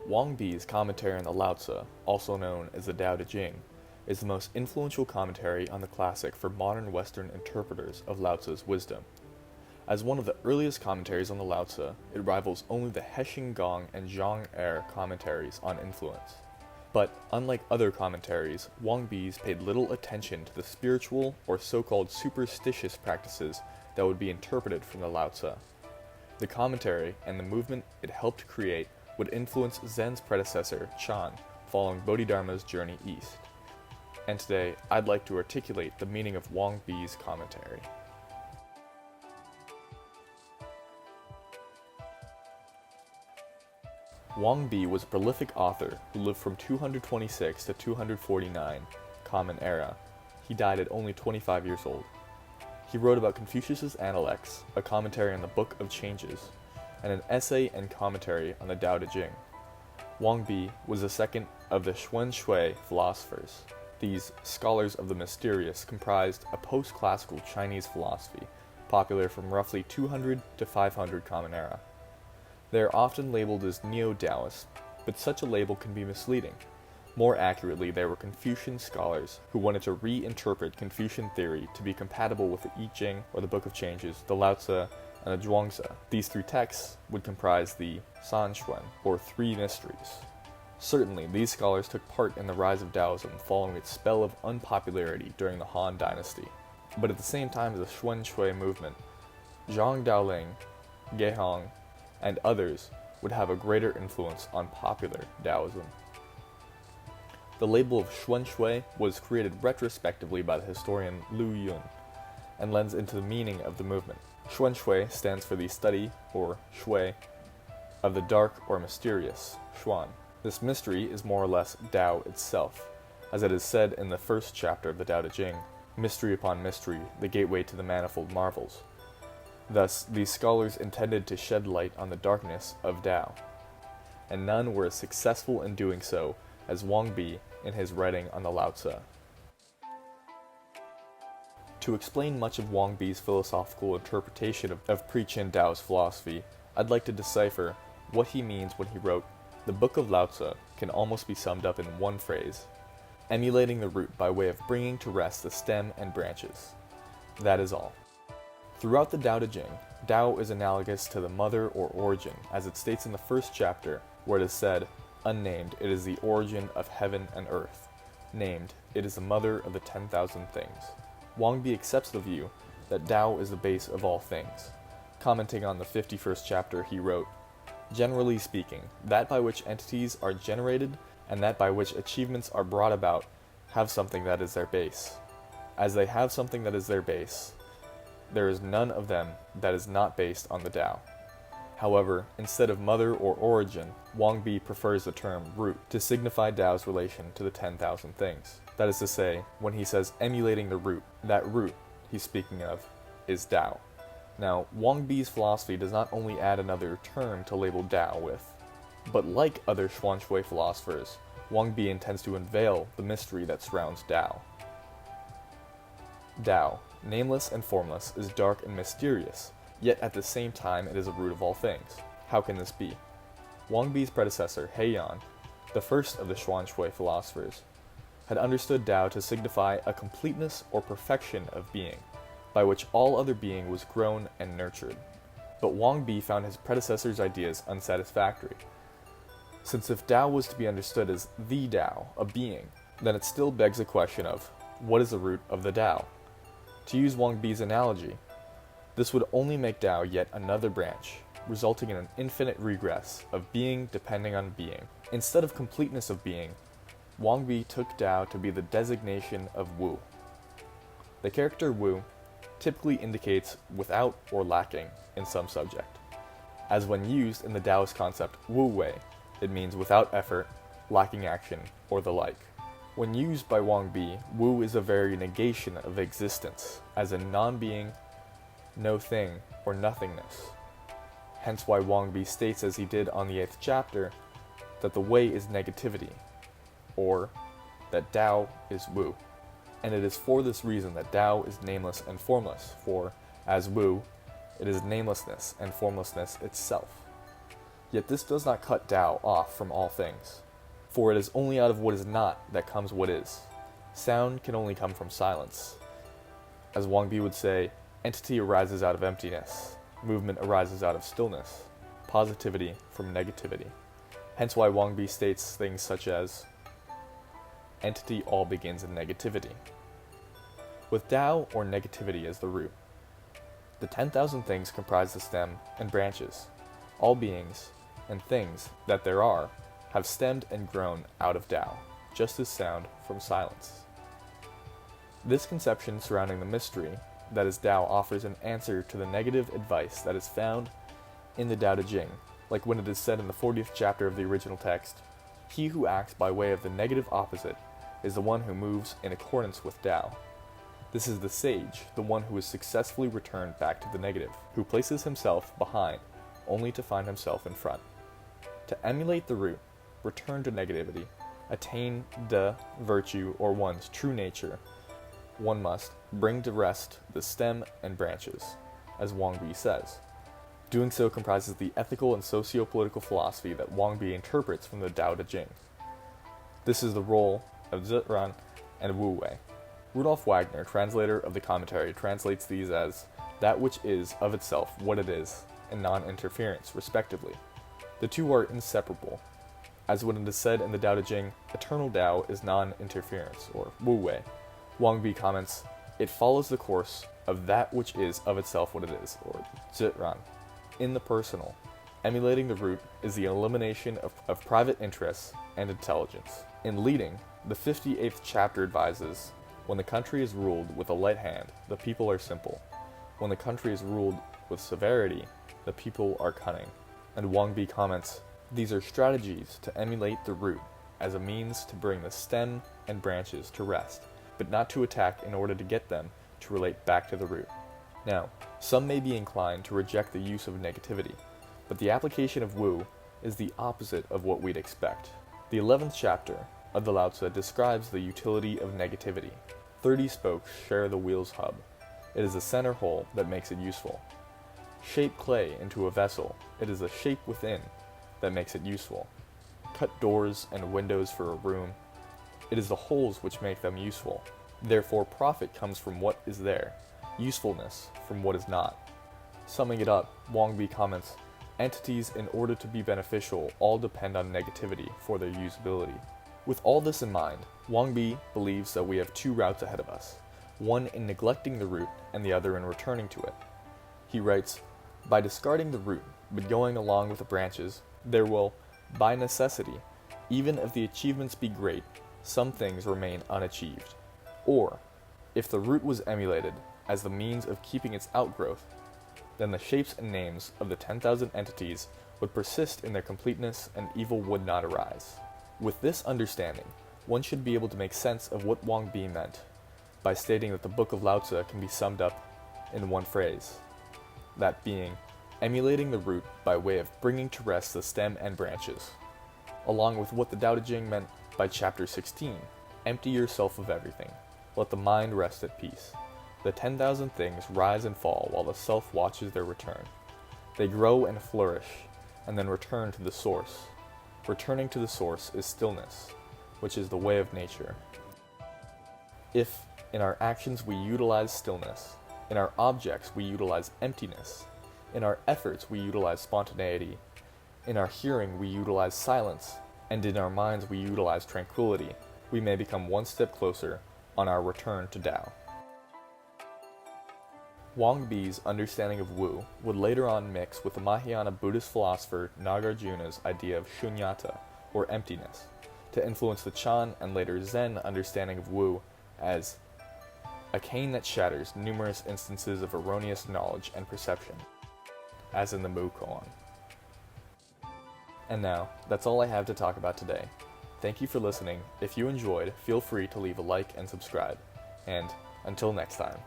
Wang Bi's commentary on the Laozi, also known as the Dao de Jing, is the most influential commentary on the classic for modern Western interpreters of Laozi's wisdom. As one of the earliest commentaries on the Laozi, it rivals only the Hexing Gong and Zhang Er commentaries on influence. But, unlike other commentaries, Wang Bi's paid little attention to the spiritual or so-called superstitious practices that would be interpreted from the Laozi. The commentary and the movement it helped create would influence Zen's predecessor, Chan, following Bodhidharma's journey east. And today, I'd like to articulate the meaning of Wang Bi's commentary. Wang Bi was a prolific author who lived from 226 to 249 Common Era. He died at only 25 years old. He wrote about Confucius's Analects, a commentary on the Book of Changes, and an essay and commentary on the Dao de Jing. Wang Bi was the second of the Xuan Shui philosophers. These scholars of the mysterious comprised a post-classical Chinese philosophy, popular from roughly 200 to 500 Common Era. They are often labeled as Neo-Daoist, but such a label can be misleading. More accurately, they were Confucian scholars who wanted to reinterpret Confucian theory to be compatible with the I Ching, or the Book of Changes, the Laozi, and the Zhuangzi. These three texts would comprise the Sanxuan, or Three Mysteries. Certainly, these scholars took part in the rise of Taoism following its spell of unpopularity during the Han Dynasty. But at the same time as the Xuan Shui movement, Zhang Daoling, Ge Hong, and others would have a greater influence on popular Taoism. The label of Xuan Shui was created retrospectively by the historian Lu Yun, and lends into the meaning of the movement. Xuan Shui stands for the study, or shui, of the dark or mysterious, Xuan. This mystery is more or less Tao itself, as it is said in the first chapter of the Dao de Jing, mystery upon mystery, the gateway to the manifold marvels. Thus, these scholars intended to shed light on the darkness of Tao, and none were as successful in doing so as Wang Bi in his writing on the Laozi. To explain much of Wang Bi's philosophical interpretation of pre-Qin Taoist philosophy, I'd like to decipher what he means when he wrote, "The Book of Laozi can almost be summed up in one phrase, emulating the root by way of bringing to rest the stem and branches. That is all." Throughout the Dao de Jing, Tao is analogous to the mother or origin, as it states in the first chapter, where it is said, "Unnamed, it is the origin of heaven and earth. Named, it is the mother of the 10,000 things." Wang Bi accepts the view that Tao is the base of all things. Commenting on the 51st chapter, he wrote, "Generally speaking, that by which entities are generated and that by which achievements are brought about have something that is their base. As they have something that is their base, there is none of them that is not based on the Tao." However, instead of mother or origin, Wang Bi prefers the term root to signify Tao's relation to the 10,000 things. That is to say, when he says emulating the root, that root he's speaking of is Tao. Now, Wang Bi's philosophy does not only add another term to label Tao with, but like other Xuan Shui philosophers, Wang Bi intends to unveil the mystery that surrounds Tao. Tao, nameless and formless, is dark and mysterious, yet at the same time it is the root of all things. How can this be? Wang Bi's predecessor, Heian, the first of the Xuan Shui philosophers, had understood Tao to signify a completeness or perfection of being, by which all other being was grown and nurtured. But Wang Bi found his predecessor's ideas unsatisfactory, since if Tao was to be understood as the Tao, a being, then it still begs the question of, what is the root of the Tao? To use Wang Bi's analogy, this would only make Tao yet another branch, resulting in an infinite regress of being depending on being. Instead of completeness of being, Wang Bi took Tao to be the designation of Wu. The character Wu typically indicates without or lacking in some subject, as when used in the Taoist concept Wu Wei, it means without effort, lacking action, or the like. When used by Wang Bi, Wu is a very negation of existence, as in non-being, no thing, or nothingness. Hence why Wang Bi states, as he did on the 8th chapter, that the way is negativity, or that Tao is Wu. And it is for this reason that Tao is nameless and formless, for, as Wu, it is namelessness and formlessness itself. Yet this does not cut Dao off from all things, for it is only out of what is not that comes what is. Sound can only come from silence. As Wang Bi would say, entity arises out of emptiness, movement arises out of stillness, positivity from negativity. Hence why Wang Bi states things such as, entity all begins in negativity. With Dao or negativity as the root, the 10,000 things comprise the stem and branches. All beings and things that there are have stemmed and grown out of Dao, just as sound from silence. This conception surrounding the mystery that is Dao offers an answer to the negative advice that is found in the Dao de Jing, like when it is said in the 40th chapter of the original text, "He who acts by way of the negative opposite is the one who moves in accordance with Dao." This is the sage, the one who has successfully returned back to the negative, who places himself behind only to find himself in front. To emulate the root, return to negativity, attain de virtue or one's true nature, one must bring to rest the stem and branches, as Wang Bi says. Doing so comprises the ethical and socio-political philosophy that Wang Bi interprets from the Dao de Jing. This is the role of Ziran and Wu Wei. Rudolf Wagner, translator of the commentary, translates these as that which is of itself what it is, and non-interference, respectively. The two are inseparable. As when it is said in the Dao de Jing, eternal Dao is non-interference, or Wu Wei. Wang Bi comments, it follows the course of that which is of itself what it is, or Ziran. In the personal, emulating the root is the elimination of private interests and intelligence. In leading, the 58th chapter advises, when the country is ruled with a light hand, the people are simple. When the country is ruled with severity, the people are cunning. And Wang Bi comments, these are strategies to emulate the root as a means to bring the stem and branches to rest, but not to attack in order to get them to relate back to the root. Now, some may be inclined to reject the use of negativity, but the application of Wu is the opposite of what we'd expect. The 11th chapter of the Laozi describes the utility of negativity. 30 spokes share the wheel's hub. It is the center hole that makes it useful. Shape clay into a vessel. It is the shape within that makes it useful. Cut doors and windows for a room. It is the holes which make them useful. Therefore, profit comes from what is there, usefulness from what is not. Summing it up, Wang Bi comments, entities in order to be beneficial all depend on negativity for their usability. With all this in mind, Wang Bi believes that we have two routes ahead of us, one in neglecting the root and the other in returning to it. He writes, by discarding the root, but going along with the branches, there will, by necessity, even if the achievements be great, some things remain unachieved. Or, if the root was emulated as the means of keeping its outgrowth, then the shapes and names of the 10,000 entities would persist in their completeness and evil would not arise. With this understanding, one should be able to make sense of what Wang Bi meant by stating that the Book of Laozi can be summed up in one phrase, that being, emulating the root by way of bringing to rest the stem and branches, along with what the Dao de Jing meant by chapter 16, empty yourself of everything, let the mind rest at peace. The 10,000 things rise and fall while the self watches their return. They grow and flourish, and then return to the source. Returning to the source is stillness, which is the way of nature. If, in our actions we utilize stillness, in our objects we utilize emptiness, in our efforts we utilize spontaneity, in our hearing we utilize silence, and in our minds we utilize tranquility, we may become one step closer on our return to Tao. Wang Bi's understanding of Wu would later on mix with the Mahayana Buddhist philosopher Nagarjuna's idea of shunyata, or emptiness, to influence the Chan and later Zen understanding of Wu as a cane that shatters numerous instances of erroneous knowledge and perception, as in the Mu koan. And now, that's all I have to talk about today. Thank you for listening. If you enjoyed, feel free to leave a like and subscribe. And until next time.